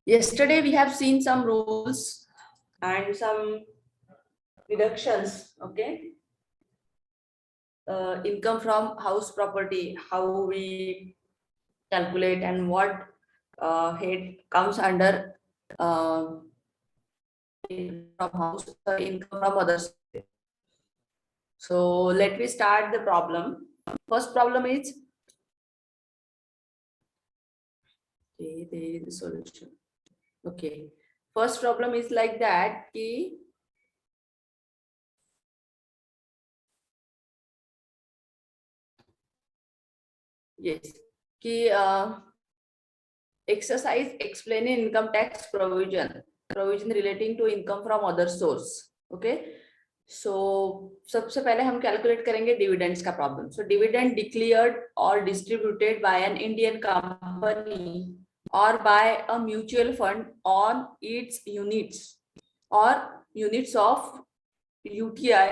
Yesterday we have seen some rules and some deductions, okay? Income from house property, how we calculate and what head comes under income from house, income from others. So let me start the problem. First problem is, okay, there is the solution. Okay, first problem is like that ki yes ki exercise explaining income tax provision relating to income from other source. Okay, so सबसे पहले हम calculate करेंगे dividends का problem. So dividend declared और distributed by an Indian company or by a mutual fund on its units or units of UTI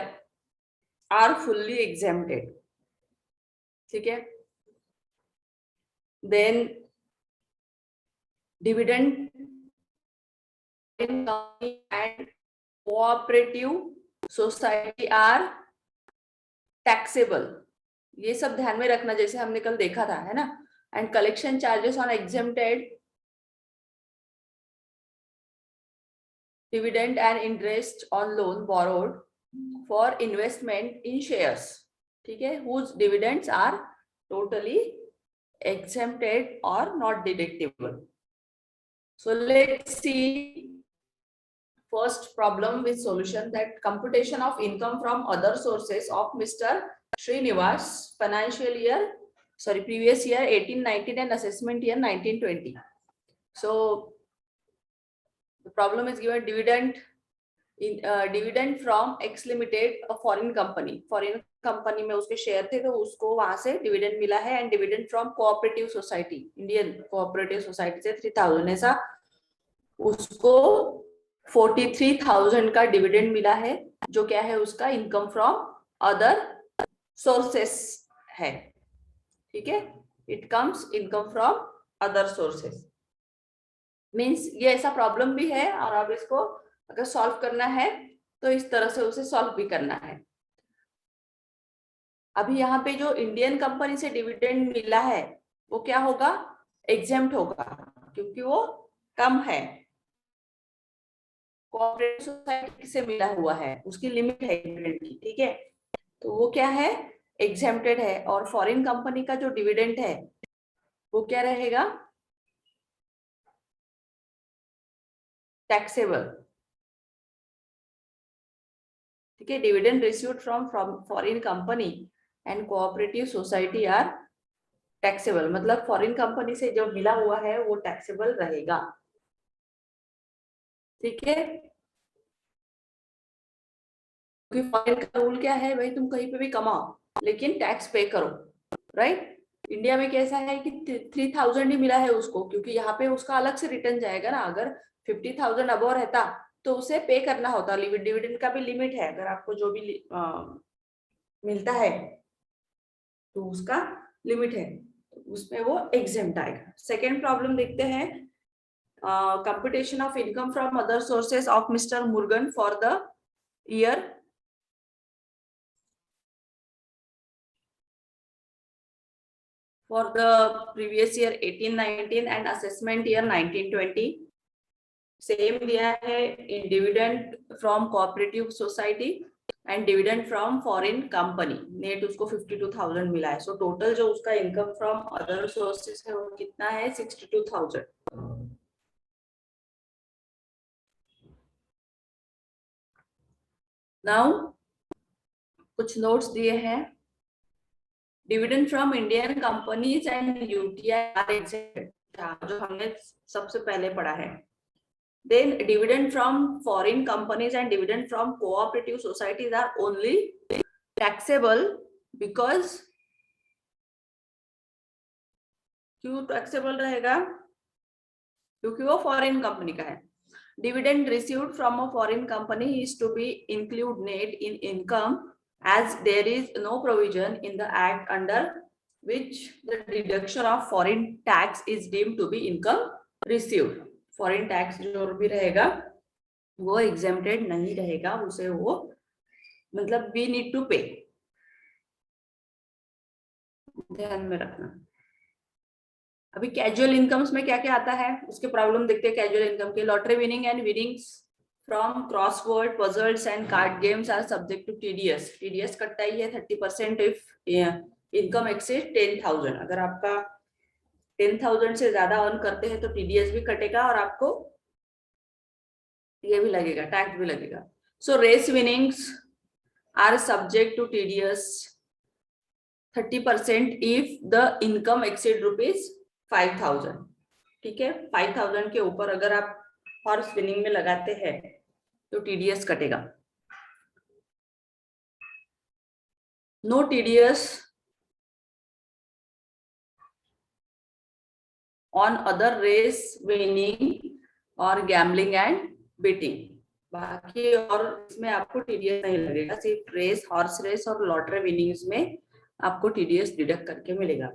are fully exempted. ठीक है. Then dividend in company and cooperative society are taxable. ये सब ध्यान में रखना, जैसे हमने कल देखा था, है ना. And collection charges on exempted dividend and interest on loan borrowed for investment in shares, ठीक है, whose dividends are totally exempted or not deductible. So let's see first problem with solution, that computation of income from other sources of Mr. Srinivas previous year 1819 and assessment year 1920. So the problem is given dividend from X Limited, a foreign company में उसके share थे तो उसको वहां से dividend मिला है. And dividend from cooperative society, Indian cooperative society से 3000 ऐसा उसको 43,000 का डिविडेंड मिला है, जो क्या है उसका इनकम फ्रॉम अदर सोर्सेस है. ठीक है, it comes income from other sources. Means ये ऐसा प्रॉब्लम भी है और अब इसको अगर सॉल्व करना है तो इस तरह से उसे सॉल्व भी करना है. अभी यहाँ पे जो इंडियन कंपनी से डिविडेंड मिला है वो क्या होगा, एग्जेम्प्ट होगा, क्योंकि वो कम है. कोऑपरेटिव सोसाइटी से मिला हुआ है, उसकी लिमिट है डिविडेंड की. ठीक है, तो वो क्या है, एग्जेम्प्टेड है. और फॉरेन कंपनी का जो डिविडेंड है वो क्या रहेगा, टैक्सेबल. ठीक है, dividend received from foreign company and cooperative society are taxable. मतलब फॉरेन कंपनी से जो मिला हुआ है वो टैक्सेबल रहेगा. ठीक है, क्योंकि फॉरेन का रूल क्या है भाई, तुम कहीं पे भी कमाओ लेकिन टैक्स पे करो. राइट. इंडिया में कैसा है कि 3000 ही मिला है उसको, क्योंकि यहाँ पे उसका अलग से रिटर्न जाएगा ना. अगर 50,000 अबव रहता तो उसे पे करना होता. डिविडेंड का भी लिमिट है, अगर आपको जो भी मिलता है तो उसका लिमिट है, उसमें वो एग्जेम्प्ट आएगा. सेकेंड प्रॉब्लम देखते हैं. Computation of income from other sources of mister Murugan for the year for the previous year 1819 and assessment year 1920. Same दिया है in dividend from cooperative society and dividend from foreign company. Net उसको 52,000 मिला है. So total जो उसका income from other sources है वो कितना है, 62,000. नाउ कुछ नोट्स दिए हैं. Dividend from Indian companies and UTI are exempted, जो हमने सबसे पहले पढ़ा है. Then dividend from foreign companies and dividend from cooperative societies are only taxable because क्यों taxable रहेगा, क्योंकि वो foreign company का है. Dividend received from a foreign company is to be included net in income as there is no provision in the act under which the deduction of foreign tax is deemed to be income received. Foreign tax जो भी रहेगा वो exempted नहीं रहेगा, उसे वो मतलब we need to पे, ध्यान में रखना। अभी कैजुअल इनकम्स में क्या क्या आता है उसके प्रॉब्लम देखते हैं। कैजुअल इनकम के lottery winning and winnings from crossword puzzles and card games are subject to TDS. TDS कटता ही है 30% इफ इनकम एक्सीड 10,000। अगर आपका 10,000 से ज्यादा अर्न करते हैं तो टीडीएस भी कटेगा और आपको ये भी लगेगा, टैक्स भी लगेगा। So race winnings are subject to TDS 30% if the income exceed rupees 5,000। ठीक है, 5,000 के ऊपर अगर आप हॉर्स विनिंग में लगाते हैं तो टीडीएस कटेगा। No TDS on other race winning और गैम्बलिंग एंड बीटिंग। बाकी और इसमें आपको टीडीएस नहीं लगेगा, सिर्फ रेस, हॉर्स रेस और लॉटरी विनिंग्स में आपको टीडीएस डिडक्ट करके मिलेगा।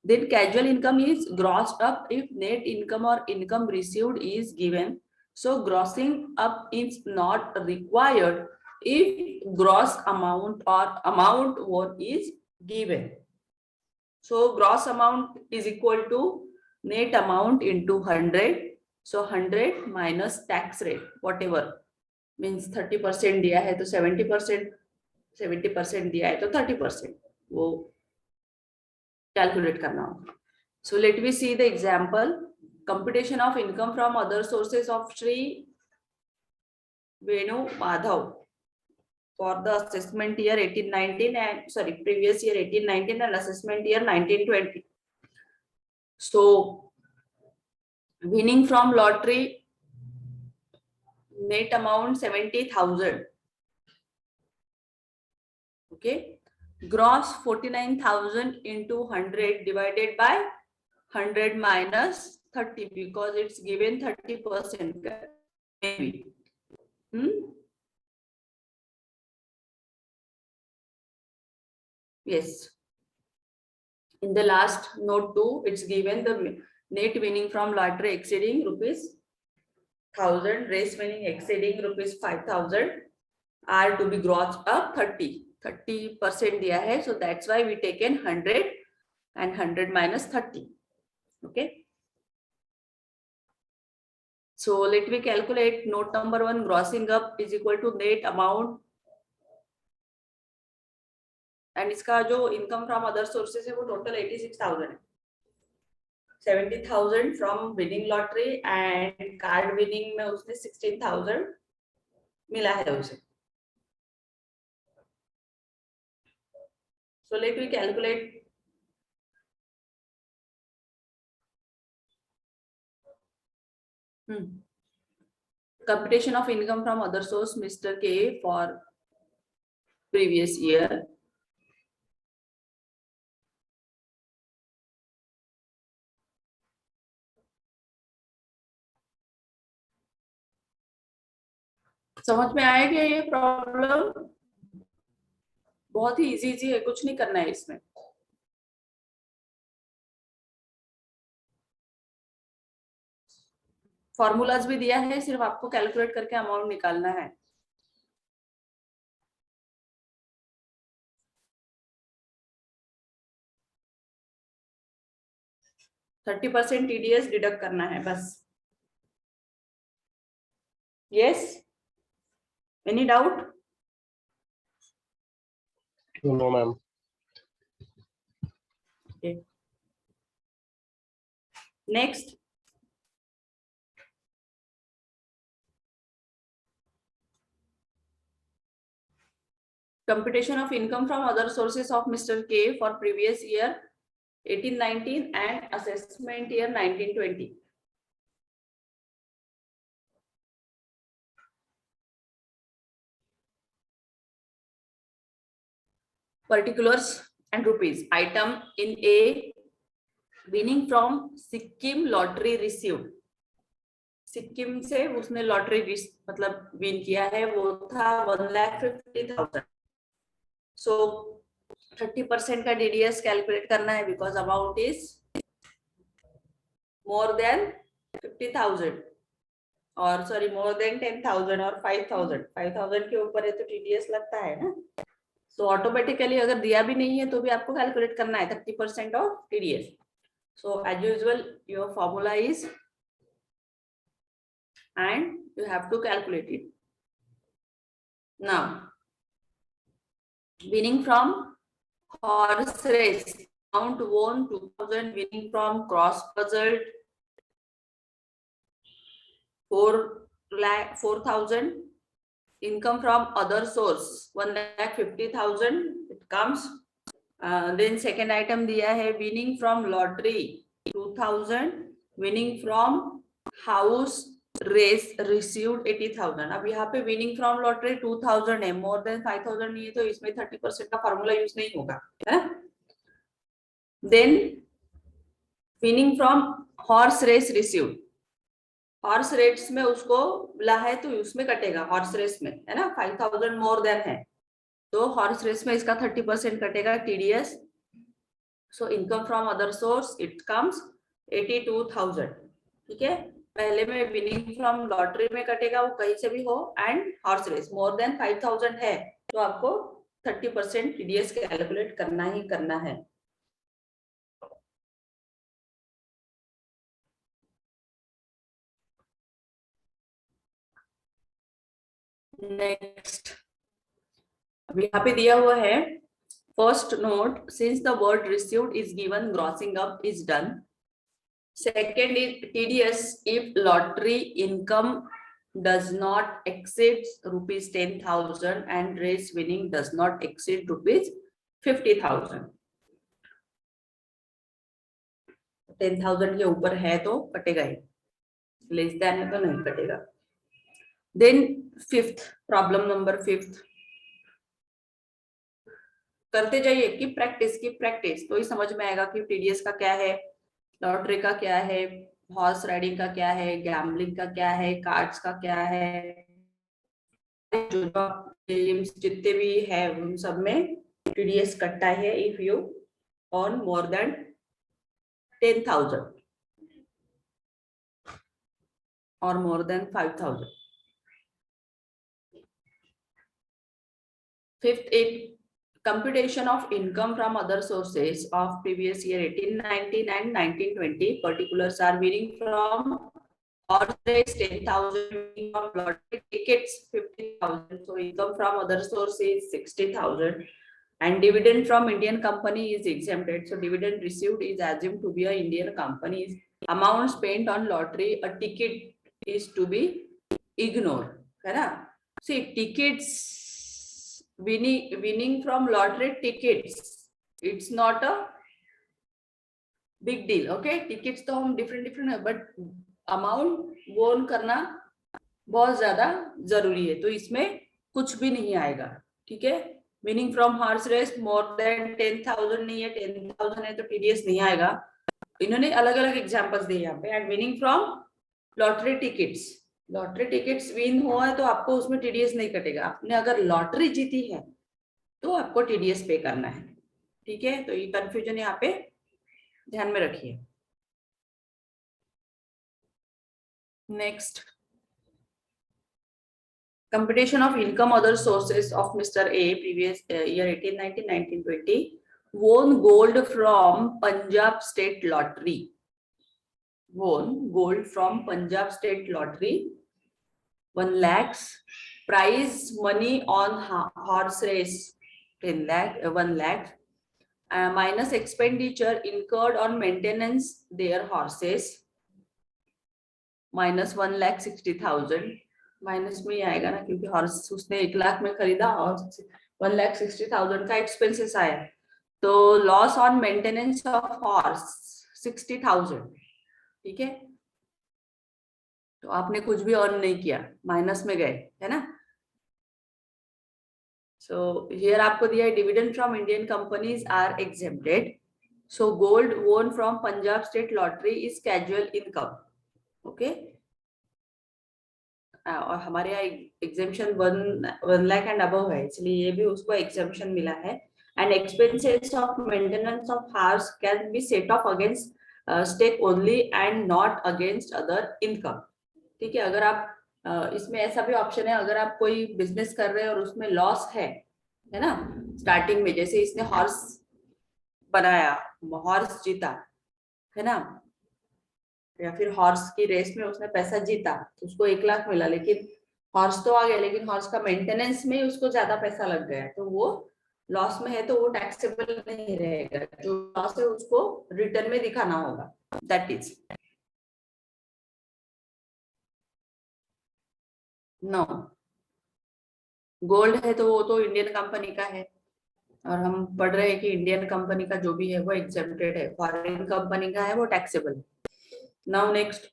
Then casual income is grossed up if net income or income received is given. So grossing up is not required if gross amount or amount won is given. So gross amount is equal to net amount into 100. So 100 minus tax rate, whatever means 30% दिया है तो 70%, 70% दिया है तो 30%, वो calculate करना होगा। So let me see the example. Computation of income from other sources of Sri Venu Madhav for the assessment year 18-19 and sorry previous year 18-19 and assessment year 19-20. So winning from lottery net amount 70,000. Okay, gross 49,000 into 100 divided by 100 minus 30 because it's given 30% maybe. Yes. In the last note 2, it's given the net winning from lottery exceeding rupees 1,000, race winning exceeding rupees 5,000 are to be grossed up 30% दिया है, so that's why we taken 100 and 100 minus 30. Okay. So let me calculate. Note number 1, grossing up is equal to net amount and इसका जो income from other sources है वो total 86,000 है। 70,000 from winning lottery and card winning में उसने 16,000 मिला है उसे। So let me calculate. Computation of income from other source Mr. K for previous year. समझ में आया क्या ये प्रॉब्लम? बहुत ही इजी है, कुछ नहीं करना है इसमें। फॉर्मूलाज भी दिया है, सिर्फ आपको कैलकुलेट करके अमाउंट निकालना है। %30 टीडीएस डिडक्ट करना है बस। Yes, any doubt? No ma'am. Next, computation of income from other sources of Mr. K for previous year 18-19 and assessment year 19-20. Particulars and rupees. Item in A, winning from Sikkim lottery received. Sikkim से उसने lottery मतलब win किया है, वो था 1,50,000. So 30% का DDS calculate करना है because amount is more than 50,000 और सॉरी मोर देन 10,000 और 5,000 के ऊपर है तो टीडीएस लगता है ना। सो ऑटोमेटिकली अगर दिया भी नहीं है तो भी आपको कैलकुलेट करना है 30% of TDS. So as usual your formula is and you have to calculate it. Now, winning from horse race, amount won 2,000, winning from cross puzzle 4,000, income from other source 1,50,000 it comes. Then second item दिया है winning from lottery 2,000, winning from house race received 80,000। अब यहाँ पे winning from lottery 2,000 है, मोर than 5,000 नहीं है तो इसमें 30% का फॉर्मूला यूज नहीं होगा है। Then winning from horse race received, horse race में उसको मिला है तो उसमें कटेगा हॉर्स रेस में है ना, 5,000 मोर देन है तो हॉर्स रेस में इसका 30% कटेगा TDS. So income from other source it comes 82,000। ठीक है, पहले में विनिंग फ्रॉम लॉटरी में कटेगा वो कहीं से भी हो and horse race more than 5,000 है तो आपको 30% टीडीएस कैलकुलेट करना ही करना है। नेक्स्ट अब यहाँ पे दिया हुआ है first note since the word received is given grossing up is done. Second is TDS if lottery income does not exceed rupees 10,000 and race winning does not exceed rupees 50,000। 10,000 के ऊपर है तो कटेगा ही, लेस देन है तो नहीं कटेगा। Then fifth problem number 5 करते जाइए की प्रैक्टिस तो ही समझ में आएगा कि टीडीएस का क्या है, लॉटरी का क्या है, हॉर्स राइडिंग का क्या है, गैम्बलिंग का क्या है, कार्ड्स का क्या है, जो गेम्स जितने भी है उन सब में टीडीएस कटता है if you on more than 10,000 और मोर देन 5,000। फिफ्थ एक computation of income from other sources of previous year 1819 and 1920 particulars are winning from horse race 10,000, winning from lottery tickets 50,000, so income from other source is 60,000 and dividend from Indian company is exempted, so dividend received is assumed to be a Indian company's amount spent on lottery a ticket is to be ignored है ना। see tickets winning from lottery tickets it's not a big deal, okay। tickets तो हम different है but amount वोन करना बहुत ज्यादा जरूरी है तो इसमें कुछ भी नहीं आएगा। ठीक है, winning from horse race more than 10,000 नहीं है, 10,000 है तो टीडीएस नहीं आएगा। इन्होंने अलग अलग एग्जांपल्स दिए यहाँ पे। And winning from lottery tickets win हुआ है तो आपको उसमें टीडीएस नहीं कटेगा। आपने अगर लॉटरी जीती है तो आपको टीडीएस पे करना है। ठीक है, तो ये कंफ्यूजन यहाँ पे ध्यान में रखिए। Next computation of income other sources of Mr. A previous year 1819 1920 won gold from Punjab State Lottery, won gold from Punjab State Lottery 1 lakhs, prize money on horse race 10 lakh 1 lakh, minus expenditure incurred on maintenance their horses minus 1,60,000, minus में ही आएगा ना क्योंकि horse उसने 1 लाख में खरीदा और 1,60,000 का expenses आया तो loss on maintenance of horse 60,000। ठीक है, तो आपने कुछ भी अर्न नहीं किया, माइनस में गए है ना। सो हियर आपको दिया है dividend from Indian companies are exempted, so gold won from Punjab state lottery is casual income, okay. और हमारे यहाँ एग्जेम्पशन 1 लाख एंड अबव है इसलिए ये भी उसको एग्जेम्पशन मिला है। And expenses of maintenance of house can be set off against stake only and not against other income. ठीक है, अगर आप इसमें ऐसा भी ऑप्शन है, अगर आप कोई बिजनेस कर रहे हैं और उसमें लॉस है ना, स्टार्टिंग में जैसे इसने हॉर्स बनाया, हॉर्स जीता, है ना, या फिर हॉर्स की रेस में उसने पैसा जीता तो उसको 1 लाख मिला, लेकिन हॉर्स तो आ गया, लेकिन हॉर्स का मेंटेनेंस में उसको ज्यादा पैसा लग गया, तो वो लॉस में है, तो वो टैक्सेबल नहीं रहेगा। जो लॉस है उसको रिटर्न में दिखाना होगा, दैट इज नो। गोल्ड है तो वो तो इंडियन कंपनी का है, और हम पढ़ रहे हैं कि इंडियन कंपनी का जो भी है वो एग्जेम्प्टेड है, फॉरेन कंपनी का है वो टैक्सेबल है। Now next,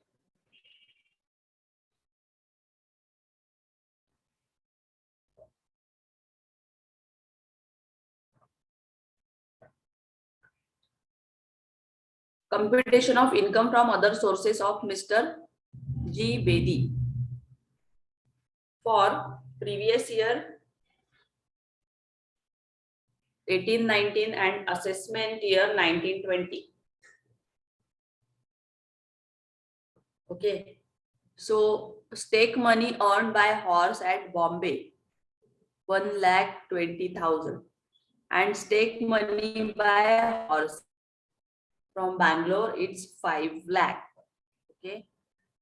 computation of income from other sources of Mr. G. Bedi for previous year 18-19 and assessment year 19-20. Okay, so stake money earned by horse at Bombay 1,20,000 and stake money by horse from Bangalore it's 5 lakh. Okay,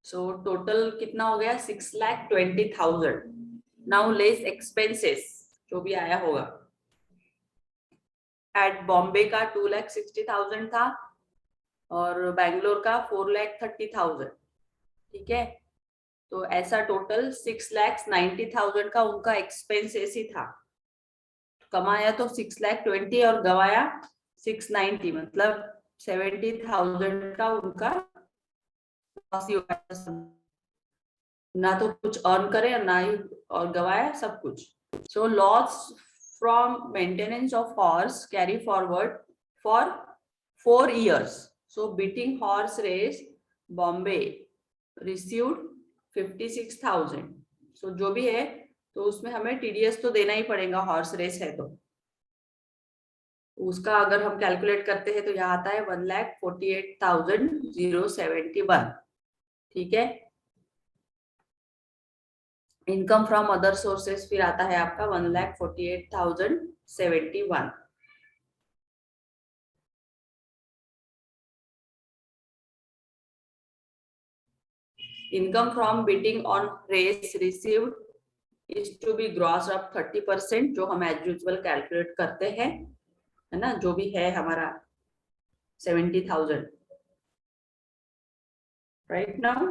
so total कितना हो गया 6,20,000. Now less expenses जो भी आया होगा, eight Bombay का 2,60,000 था और बैंगलोर का 4,30,000। ठीक है, तो ऐसा टोटल 6,90,000 का उनका एक्सपेंसेस ही था। कमाया तो 6,20,000 और गवाया 690, मतलब 70,000 का उनका ना तो कुछ अर्न करे और ना ही और गवाया सब कुछ। So loss from maintenance of horse carry forward for 4 years. So beating horse race Bombay received 56,000. So जो भी है तो उसमें हमें टीडीएस तो देना ही पड़ेगा, हॉर्स रेस है तो उसका अगर हम कैलकुलेट करते हैं तो यहाँ आता है 1,48,071। ठीक है, इनकम फ्रॉम अदर सोर्सेस फिर आता है आपका 1,48,071। Income from betting on race received is to be gross up 30%, जो हम एज यूजुअल कैलकुलेट करते हैं, है ना, जो भी है हमारा 70,000 राइट नाउ।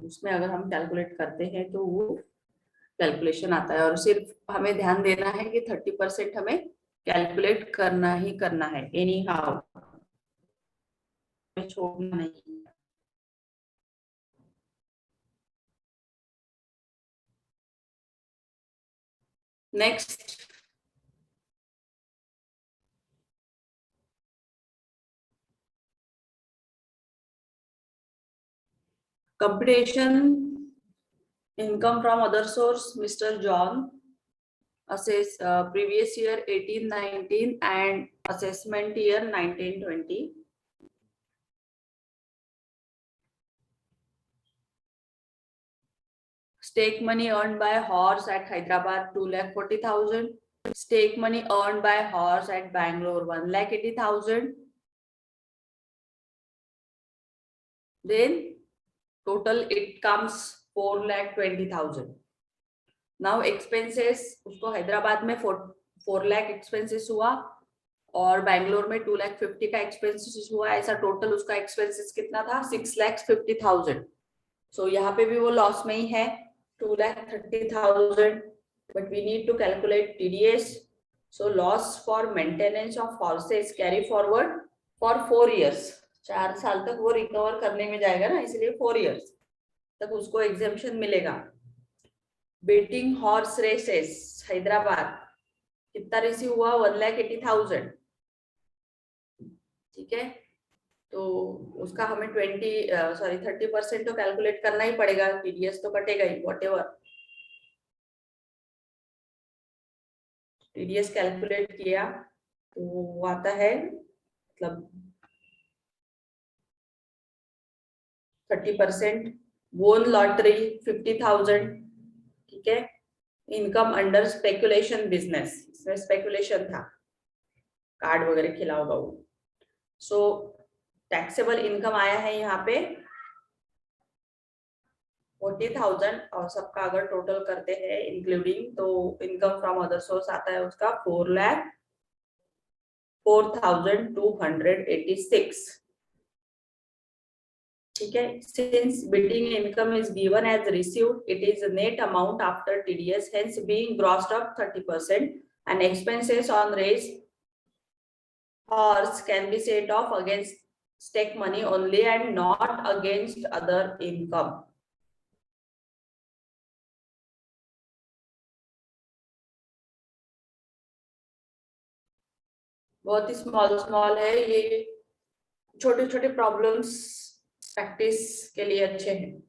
उसमें अगर हम कैलकुलेट करते हैं तो वो कैलकुलेशन आता है, और सिर्फ हमें ध्यान देना है कि 30% हमें कैलकुलेट करना ही करना है, एनी हाउ छोड़ना नहीं। Next, computation income from other source Mr. John assess previous year 18-19 and assessment year 19-20. Stake money earned by horse at Hyderabad 2,40,000. Stake money earned by horse at Bangalore 1,80,000. Then total it comes 4,20,000. Now expenses उसको हैदराबाद में 4 lakh expenses हुआ और बैंगलोर में 2,50,000 का expenses हुआ, ऐसा total उसका expenses कितना था 6,50,000। सो यहाँ पे भी वो लॉस में ही है 2,30,000, but we need to calculate TDS. So loss for maintenance of horses carry forward for 4 years. 4 साल तक वो रिकवर करने में जाएगा ना, इसलिए 4 years तक उसको एग्जेम्पशन मिलेगा। बेटिंग हॉर्स रेसेस हैदराबाद कितना रिसीव हुआ 1,80,000। ठीक है, तो उसका हमें 30% तो कैलकुलेट करना ही पड़ेगा, टीडीएस तो कटेगा ही, व्हाटएवर टीडीएस कैलकुलेट किया तो वो आता है, मतलब 30%, वोन लॉटरी 50,000, ठीक है। इनकम अंडर स्पेकुलेशन बिजनेस, इसमें स्पेकुलेशन था, कार्ड वगैरह खेला होगा वो। सो टैक्सेबल इनकम आया है यहाँ पे 40,000, और सबका अगर टोटल करते हैं इंक्लूडिंग, तो इनकम फ्रॉम अदर सोर्स आता है उसका 4,04,286, ठीक है। Since building income is given as received, it is net amount after TDS, hence being grossed up 30%, and expenses on race horse can be set off against stake money only and not against other income. बहुत ही small small है ये, छोटे छोटे problems practice के लिए अच्छे हैं।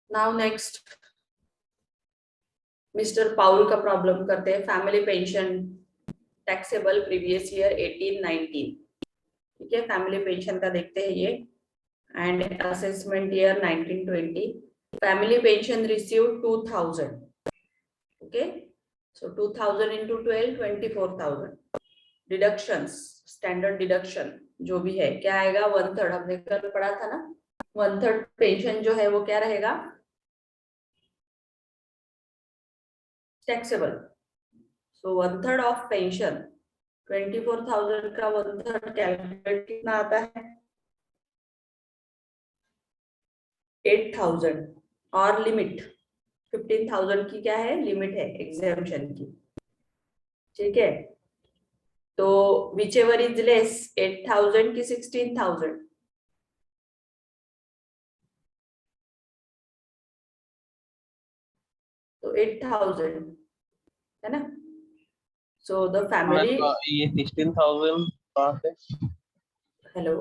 Now next mister पाउल का प्रॉब्लम करते हैं। Family pension taxable previous year 18-19, ठीक है। फैमिली पेंशन का देखते हैं ये, and assessment year 19-20। Family pension received 2,000, okay. So 2,000 into 12, 24,000। Deductions, standard deduction जो भी है क्या आएगा, 1/3। हमने कल पढ़ा था ना, 1/3 पेंशन जो है वो क्या रहेगा, टैक्सेबल। सो 1/3 ऑफ पेंशन, 24,000 का 1/3 कैलकुलेट कितना आता है, 8,000। और लिमिट 15,000 की क्या है, लिमिट है एग्जेम्पशन की, ठीक है। तो विच एवर इज लेस, 8,000 की 16,000, तो 8,000 है ना। सो द फैमिली, ये 16,000 कहाँ से? हेलो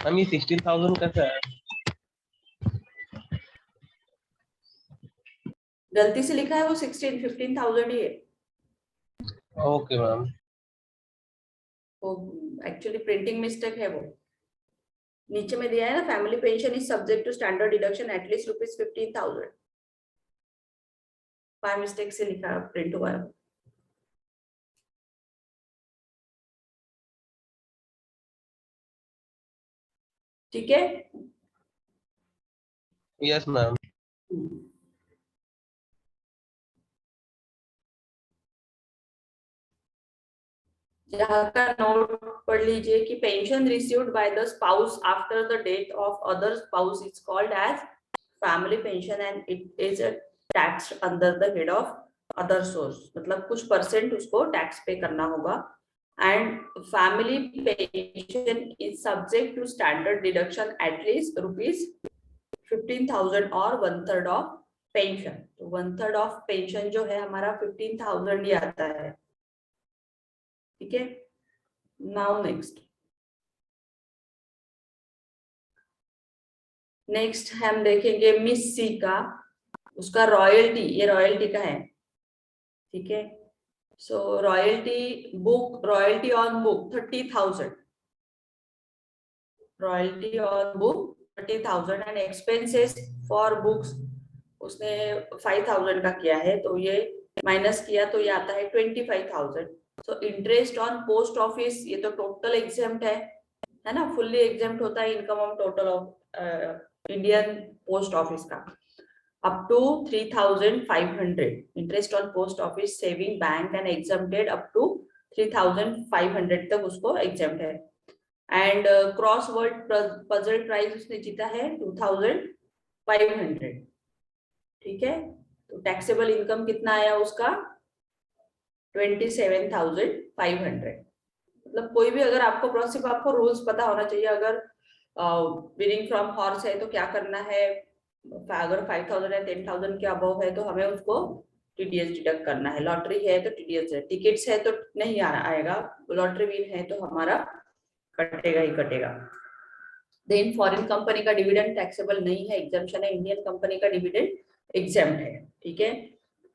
मैम ये 16,000 कैसे है? गलती से लिखा है वो 15,000 ही है ओके मैम। वो, एक्चुअली प्रिंटिंग मिस्टेक है वो। नीचे में दिया है ना, family pension is subject to standard deduction at least ₹15,000, by mistake से लिखा प्रिंट हुआ है। ठीक है, यस मैम। यहाँ का नोट पढ़ लीजिए कि pension received by the spouse after the death of other spouse is called as family pension and it is tax under the head of other source. मतलब कुछ परसेंट उसको टैक्स पे करना होगा। And family pension is subject to standard deduction at least ₹15,000 और 1/3 of pension. तो 1/3 of pension जो है हमारा 15,000 ही आता है, ठीक है। नाउ नेक्स्ट हम देखेंगे मिस सी का, उसका रॉयल्टी, ये रॉयल्टी का है, ठीक है। So royalty book, royalty on book 30,000, royalty on book 30,000 and expenses for books उसने 5,000 का किया है, तो ये माइनस किया तो ये आता है 25,000। So interest on post office, ये तो टोटल एग्जेम्प्ट है ना, फुल्ली एग्जेम्प्ट होता है income of total of Indian post office का, up to 3,500। Interest on post office saving bank and exempted up to 3,500 तक उसको एग्जेम्प्ट है। And crossword puzzle prize उसने जीता है 2,500, ठीक है। तो टैक्सेबल इनकम कितना आया उसका 27,500। मतलब कोई भी अगर आपको सिर्फ आपको रूल्स पता होना चाहिए, अगर विनिंग फ्रॉम हॉर्स है तो क्या करना है, अगर 5,000 या 10,000 के अबव है तो हमें उसको टीडीएस डिडक्ट करना है। लॉटरी है तो टीडीएस है, टिकट्स है तो नहीं आएगा, लॉटरी विन है तो हमारा कटेगा ही कटेगा। देन फॉरेन कंपनी का डिविडेंड टैक्सेबल नहीं है, एग्जाम्पशन है, इंडियन कंपनी का डिविडेंड एग्जाम्प्ट है, ठीक है।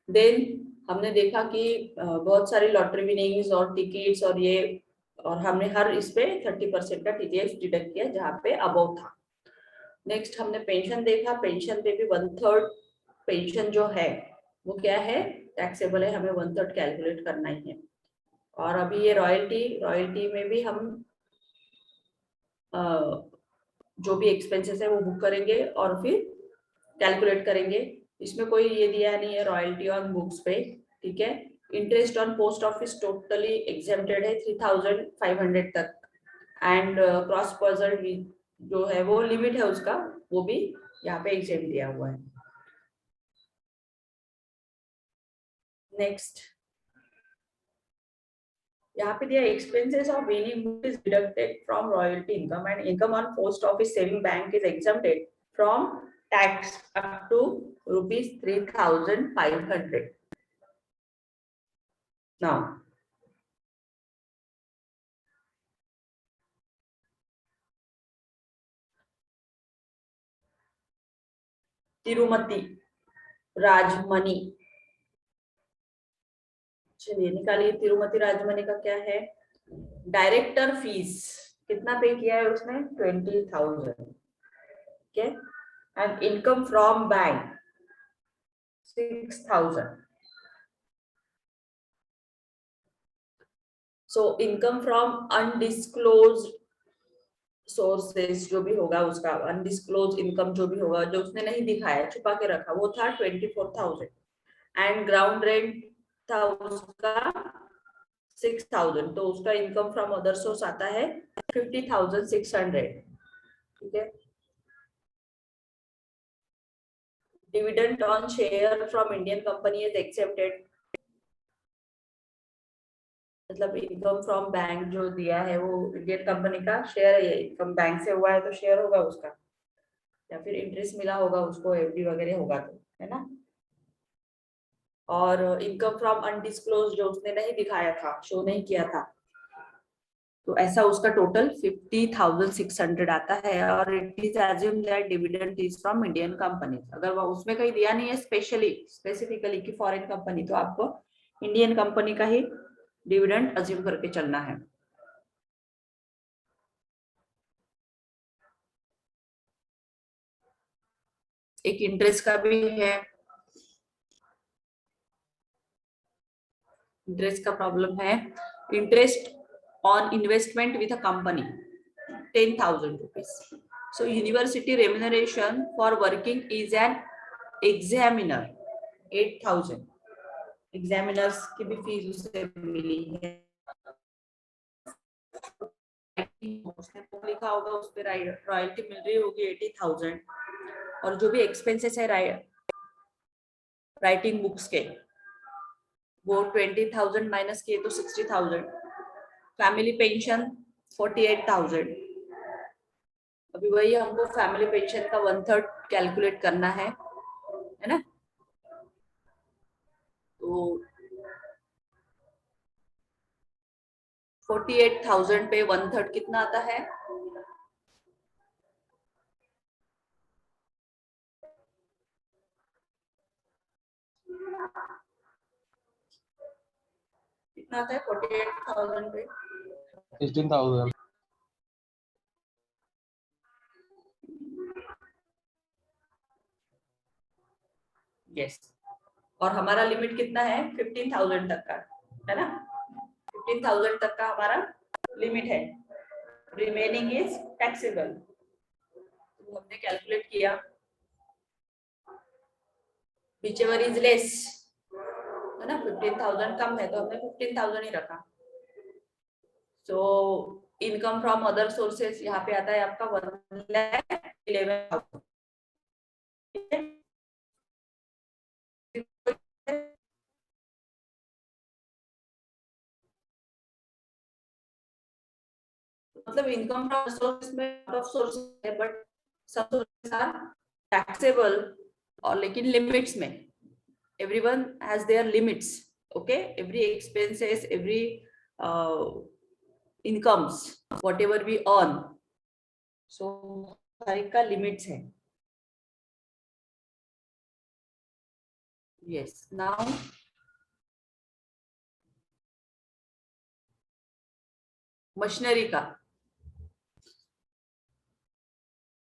देन हमने देखा कि बहुत सारी लॉटरी विनिंग्स और टिकट्स और ये, और हमने हर इस पे 30% का टीडीएस डिडक्ट किया जहाँ पे अबव था। नेक्स्ट हमने पेंशन देखा, पेंशन पे भी 1/3 पेंशन जो है वो क्या है, टैक्सेबल है, हमें 1/3 कैलकुलेट करना ही है। और अभी ये रॉयल्टी में भी हम जो भी एक्सपेंसेस है वो बुक करेंगे और फिर कैलकुलेट करेंगे। इसमें कोई ये दिया नहीं है रॉयल्टी ऑन बुक्स पे, ठीक है। Interest on post office totally exempted है 3500 तक, एंड क्रॉस पर्सन जो है वो लिमिट है उसका, वो भी यहाँ पे एग्जेम्प्ट दिया हुआ है। नेक्स्ट यहाँ पे दिया expenses of any book is deducted from royalty income and income on post office saving bank is exempted from tax up to ₹3,500। Now Thirumathi Rajamani, चलिए निकालिए तिरुमति राजमनी का क्या है। डायरेक्टर फीस कितना पे किया है उसने, 20,000, ठीक है। And income from bank 6,000। So income from undisclosed sources जो भी होगा उसका, अनडिस्क्लोज इनकम जो भी होगा, जो उसने नहीं दिखाया, छुपा के रखा, वो था 24,000। एंड ग्राउंड रेंट था उसका 6,000, तो उसका इनकम फ्रॉम अदर सोर्स आता है 50,600, ठीक है। Dividend on share from Indian company is accepted, मतलब इनकम फ्रॉम बैंक जो दिया है वो इंडियन कंपनी का शेयर है, इनकम बैंक से हुआ है तो शेयर होगा उसका, या फिर इंटरेस्ट मिला होगा उसको, एफडी वगैरह होगा तो, है ना। और इनकम फ्रॉम अनडिस्क्लोज जो उसने नहीं दिखाया था, शो नहीं किया था, तो ऐसा उसका टोटल 50,600 आता है। और it is assume that dividend is from Indian company, अगर वो उसमें कहीं दिया नहीं है स्पेसिफिकली कि फॉरेन कंपनी, तो आपको इंडियन कंपनी का ही डिविडेंड अज्यूम करके चलना है। एक इंटरेस्ट का भी है, इंटरेस्ट का प्रॉब्लम है। Interest on investment with a company 10,000 rupees. So university remuneration for working is an examiner 8,000, examiners की भी फीस उसे मिली है, उसने तो लिखा होगा उस पे रॉयल्टी मिल रही होगी 80,000। और जो भी एक्सपेंसेस है राइटिंग बुक्स के, वो 20,000 माइनस किए तो 60,000। फैमिली पेंशन 48,000, अभी वही हमको फैमिली पेंशन का 1/3 कैलकुलेट करना है ना। तो 48,000 पे 1/3 कितना आता है, कितना आता है 48,000 पे 16,000। यस। और हमारा लिमिट कितना है 15,000 तक का, है ना। 15,000 तक का हमारा लिमिट है, रिमेनिंग इज टैक्सेबल। हमने कैलकुलेट किया, whichever is less, है ना। 15,000 कम है तो हमने 15,000 ही रखा। So income from other sources यहाँ पे आता है आपका 1,11,000, मतलब इनकम फ्रॉम सोर्स में आउट ऑफ सोर्स है, बट सब सोर्सेस आर टैक्सेबल, और लेकिन लिमिट्स में, everyone has their limits, okay, every expenses, every incomes, whatever we earn, सो हर एक का लिमिट्स है. यस, नाउ मशीनरी का.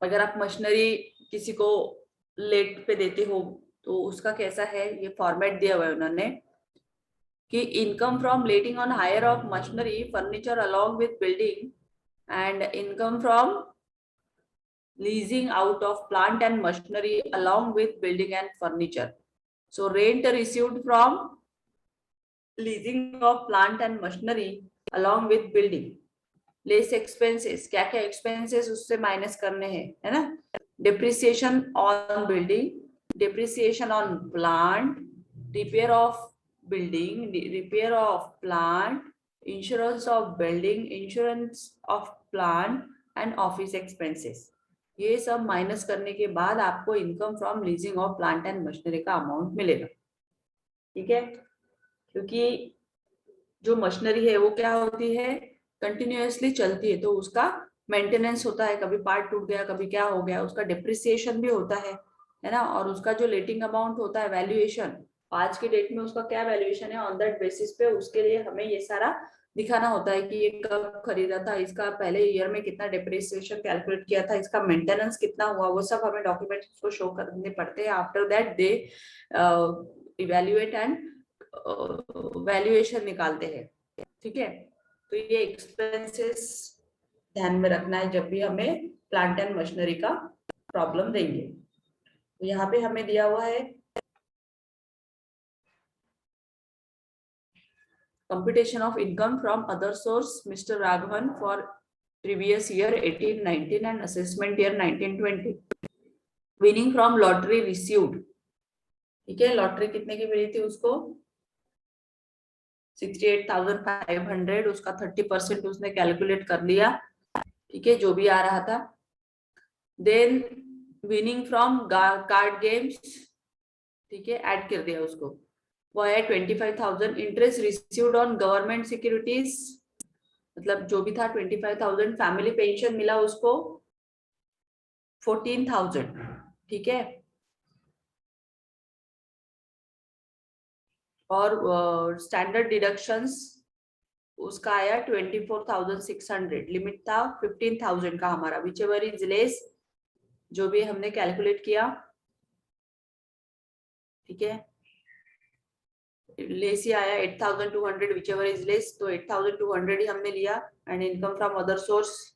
अगर आप मशीनरी किसी को लेट पे देते हो तो उसका कैसा है, ये फॉर्मेट दिया हुआ है उन्होंने कि income from letting on hire of machinery furniture along with building and income from leasing out of plant and machinery along with building and furniture. So rent received from leasing of plant and machinery along with building, less expenses, क्या क्या expenses उससे minus करने हैं, है ना. Depreciation on building, depreciation on plant, repair of building, repair of plant, insurance of building, insurance of plant and office expenses. ये सब minus करने के बाद आपको income from leasing of plant and machinery का अमाउंट मिलेगा. ठीक है, क्योंकि जो मशीनरी है वो क्या होती है, कंटिन्यूअसली चलती है, तो उसका मेंटेनेंस होता है, कभी पार्ट टूट गया, कभी क्या हो गया, उसका डिप्रिसिएशन भी होता है ना. और उसका जो लेटिंग अमाउंट होता है, वैल्यूएशन, आज के डेट में उसका क्या वैल्यूएशन है, ऑन दैट बेसिस पे उसके लिए हमें ये सारा दिखाना होता है कि ये कब खरीदा था, इसका पहले ईयर में कितना डिप्रिसिएशन कैलकुलेट किया था, इसका मेंटेनेंस कितना हुआ, वो सब हमें डॉक्यूमेंट्स को शो करने पड़ते हैं. After that they evaluate and valuation निकालते हैं. ठीक है, तो ये एक्सपेंसेस ध्यान में रखना है जब भी हमें प्लांट एंड मशीनरी का प्रॉब्लम देंगे. तो यहाँ पे हमें दिया हुआ है computation of income from other source, Mr. Raghavan, for previous year 18-19 and assessment year 19-20. winning from lottery received. ठीक है, लॉटरी कितने की मिली थी उसको, 68,500. उसका 30% उसने कैलकुलेट कर लिया. ठीक है, जो भी आ रहा था. Then winning from card games, ठीक है, ऐड कर दिया उसको, वो है 25,000. Interest received on government securities, मतलब जो भी था 25,000. फैमिली पेंशन मिला उसको 14,000. ठीक है, और स्टैंडर्ड डिडक्शंस उसका आया 24,600. लिमिट था 15,000 का हमारा. विच एवर इज लेस, जो भी हमने कैलकुलेट किया. ठीक है, लेस ही आया 8,200, विच एवर इज लेस, तो 8,200 ही हमने लिया. And income from other source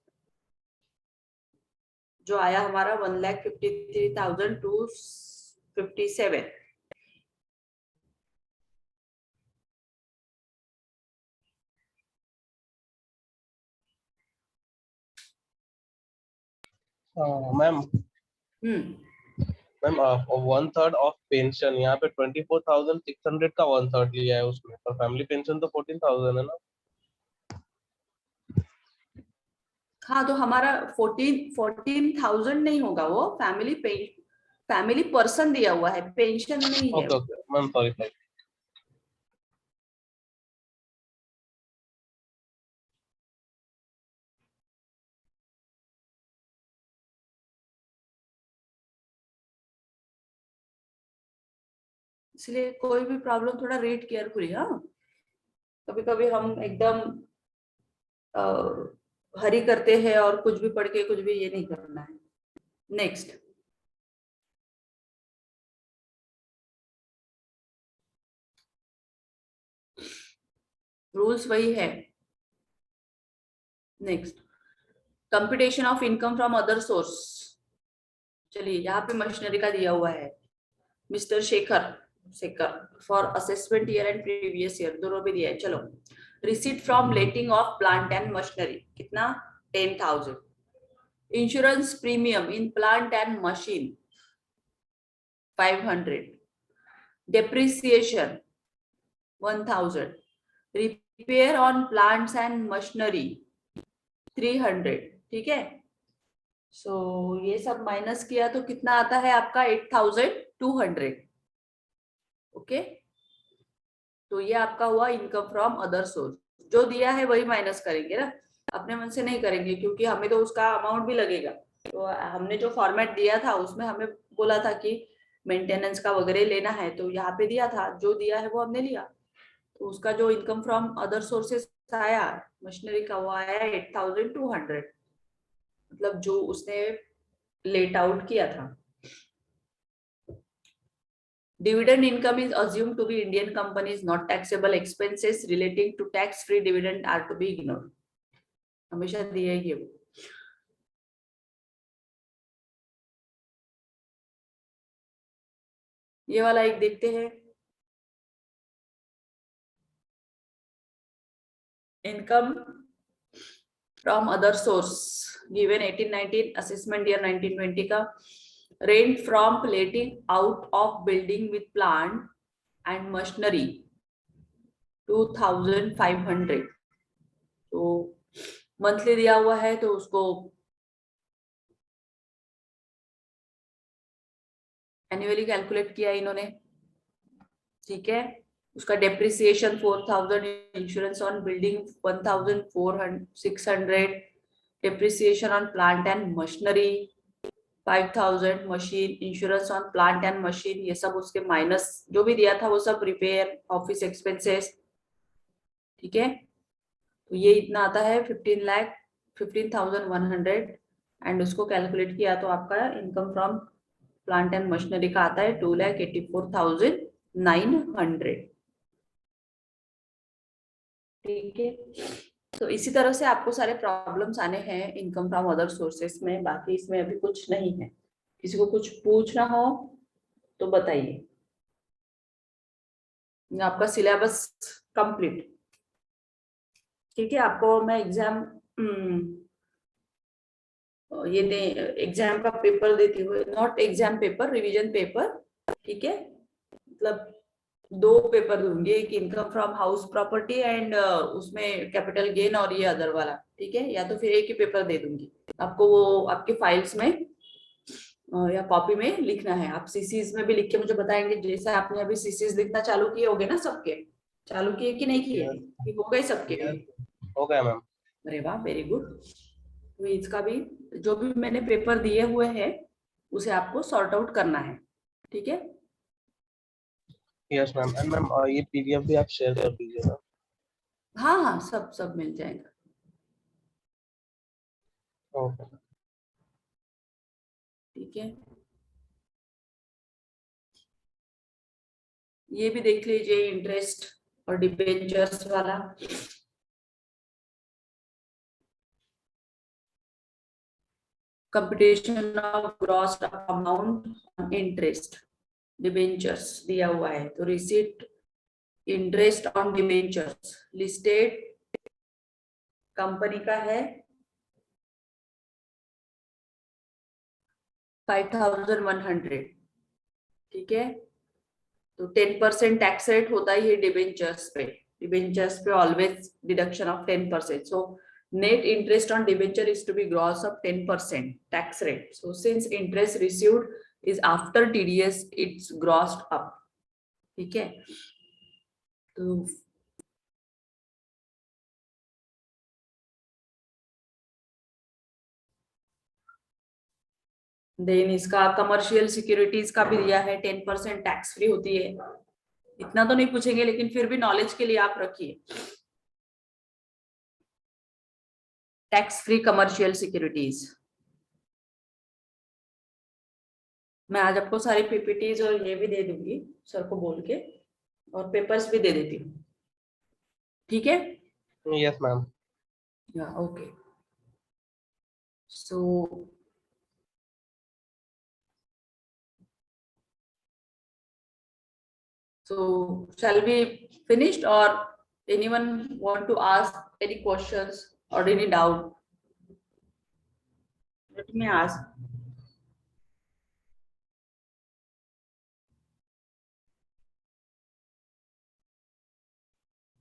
जो आया हमारा 1,53,257. Ma'am hmm, ma'am 1/3 of pension, यहाँ पे 24,600 का 1/3 लिया है उसमें, पर फैमिली पेंशन तो 14,000 है ना. हाँ, तो हमारा 14,000 नहीं होगा, वो फैमिली पर्सन दिया हुआ है, पेंशन नहीं है. Okay okay ma'am, sorry sorry. इसलिए कोई भी प्रॉब्लम थोड़ा रीड केयरफुली. हाँ, कभी कभी हम एकदम हरी करते हैं और कुछ भी पढ़ के कुछ भी ये नहीं करना है. नेक्स्ट, रूल्स वही है. Next, computation of income from other source. चलिए, यहाँ पे मशीनरी का दिया हुआ है. Mister Shekhar for assessment year and previous year दोनों भी दिया है. चलो, receipt from letting of plant and machinery कितना, 10,000. Insurance premium in plant and machine 500. Depreciation 1,000. Repair on plants and machinery 300. ठीक है, सो ये सब माइनस किया तो कितना आता है आपका, 8,200. ओके, तो ये आपका हुआ इनकम फ्रॉम अदर सोर्स. जो दिया है वही माइनस करेंगे ना. अपने मन से नहीं करेंगे, क्योंकि हमें तो उसका अमाउंट भी लगेगा। तो हमने जो फॉर्मेट दिया था उसमें हमें बोला था कि मेंटेनेंस का वगैरह लेना है, तो यहाँ पे दिया था, जो दिया है वो हमने लिया। तो उसका जो इनकम फ्रॉम अदर सोर्सेस आया मशीनरी का, वो आया 8,200, मतलब जो उसने लेट आउट किया था। Dividend income is assumed to be Indian companies not taxable expenses relating to tax free dividend are to be ignored. हमेशा दिया ही है वो। ये वाला एक देखते हैं, income from other source given 1819 assessment year 1920 का, rent from plating out of building with plant and machinery 2,500। तो मंथली दिया हुआ है, तो उसको एनुअली कैलकुलेट किया इन्होंने, ठीक है। उसका depreciation 4,000, insurance on building 1,600, depreciation on plant and machinery 5,000, machine insurance on plant and machine, ये सब उसके माइनस जो भी दिया था वो सब रिपेयर ऑफिस एक्सपेंसेस, ठीक है। तो ये इतना आता है 15,100, एंड उसको कैलकुलेट किया तो आपका income from plant and machinery का आता है 2,84,900, ठीक है। तो इसी तरह से आपको सारे प्रॉब्लम्स आने हैं इनकम फ्रॉम अदर सोर्सेस में, बाकी इसमें अभी कुछ नहीं है। किसी को कुछ पूछना हो तो बताइए। आपका सिलेबस कंप्लीट, ठीक है। आपको मैं एग्जाम ये दे एग्जाम का पेपर देती हूँ, not exam paper, revision paper, ठीक है। मतलब 2 पेपर दूंगी, एक income from house property and उसमें कैपिटल गेन, और ये अदर वाला, ठीक है। या तो फिर एक ही पेपर दे दूंगी आपको, वो आपके फाइल्स में या कॉपी में लिखना है। आप सीसीज में भी लिख के मुझे बताएंगे, जैसे आपने अभी सीसीज लिखना चालू किए होगे ना, सबके चालू किए कि नहीं किए, कि हो गए सबके? हो गया मैम। अरे वाह, वेरी गुड। तो इसका भी जो भी मैंने पेपर दिए हुए हैं उसे आपको सॉर्ट आउट करना है, ठीक है। Yes ma'am. एंड मैम ये पीडीएफ भी आप शेयर कर दीजिएगा। हाँ हाँ, सब सब मिल जाएगा, ओके। ठीक है। ये भी देख लीजिए, इंटरेस्ट और डिबेंचर्स वाला। Computation of gross amount on interest debentures दिया हुआ है, तो receipt interest on debentures listed company का है 5,100, ठीक है। तो 10% टैक्स रेट होता ही है डिबेंचर्स पे। डिबेंचर्स पे always deduction of 10%, so net interest on debenture is to be gross of 10% tax rate. So since interest received is after TDS, it's grossed up, ठीक है। तो देन इसका कमर्शियल सिक्योरिटीज का भी दिया है, 10% टैक्स फ्री होती है। इतना तो नहीं पूछेंगे, लेकिन फिर भी नॉलेज के लिए आप रखिए, टैक्स फ्री कमर्शियल सिक्योरिटीज। मैं आज आपको सारी पीपीटीज और ये भी दे दूंगी सर को बोल के, और पेपर्स भी दे देती हूँ, ठीक है। Yes ma'am. Yeah okay, so shall we finished, or anyone want to ask any questions or any doubt? Let me ask.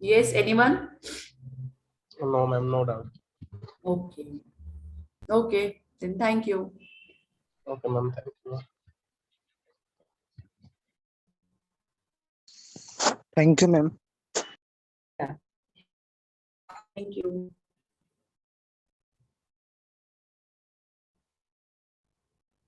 Yes, anyone? No ma'am, no doubt. Okay. Okay, then thank you. Okay ma'am, thank you. Thank you, ma'am. Yeah. Thank you.